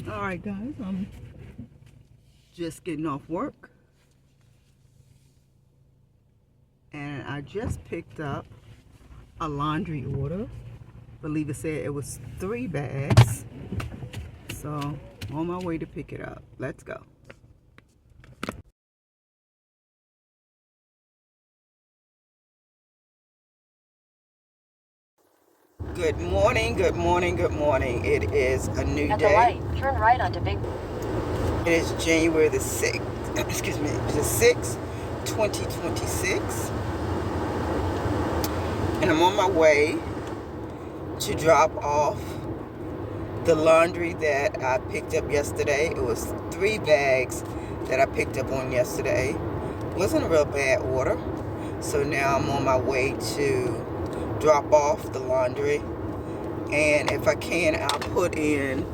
Alright guys, I'm just getting off work and I just picked up a laundry order. I believe it said it was 3 bags. So on my way to pick it up. Let's go. Good morning, good morning, good morning. It is a new day. At the light, turn right onto Big. It is January the 6th, excuse me, the 6th, 2026. And I'm on my way to drop off the laundry that I picked up yesterday. It was 3 bags that I picked up on yesterday. It wasn't a real bad order. So now I'm on my way to drop off the laundry. And if I can, I'll put in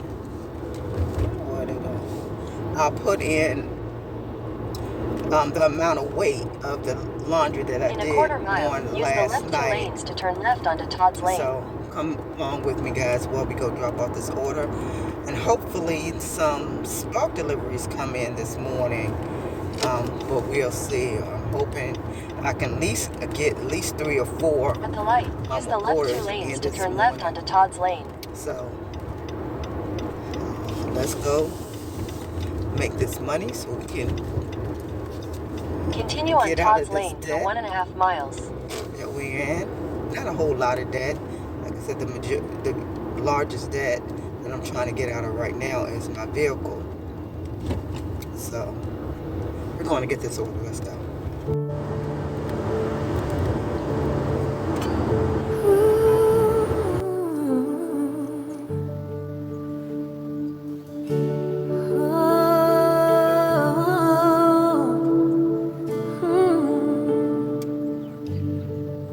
the amount of weight of the laundry that I did in a quarter mile, on use last the left night. 2 lanes to turn left onto Todd's Lane. So come along with me, guys, while we go drop off this order, and hopefully some spark deliveries come in this morning. But we'll see. I'm hoping I can at least get at least 3 or 4. At the light, use the left 2 lanes to turn left onto Todd's Lane. So let's go make this money so we can continue on Todd's Lane for 1.5 miles. That we're in. Not a whole lot of debt. Like I said, the largest debt that I'm trying to get out of right now is my vehicle. So we're going to get this over. Let's go.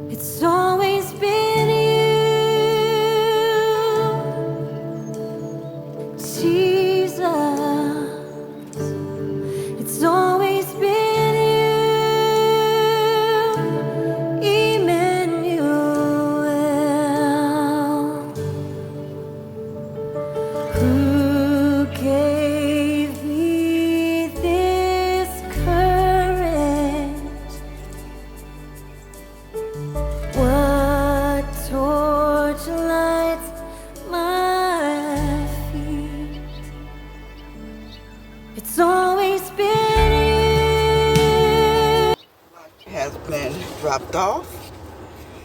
It's always been you, Jesus. It's always been you, Emmanuel. Who gave me this courage? What torch lights my feet? It's always been you. Has been dropped off.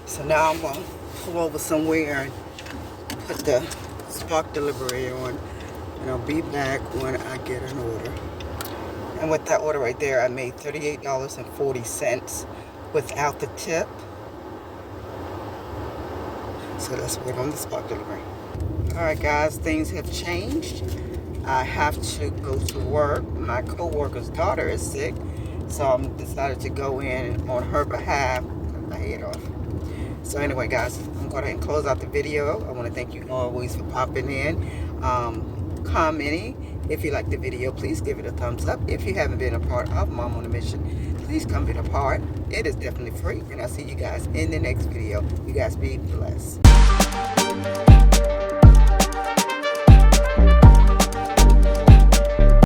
So now I'm going to pull over somewhere and put the spark delivery on. And I'll be back when I get an order. And with that order right there, I made $38.40 without the tip. So let's wait on the spark delivery. Alright guys, things have changed. I have to go to work. My co-worker's daughter is sick, so I decided to go in on her behalf. Cut my head off. So anyway guys, I'm going to close out the video. I want to thank you always for popping in, commenting. If you like the video, please give it a thumbs up. If you haven't been a part of Mom on a Mission, please come be a part. It is definitely free, and I'll see you guys in the next video. You guys be blessed.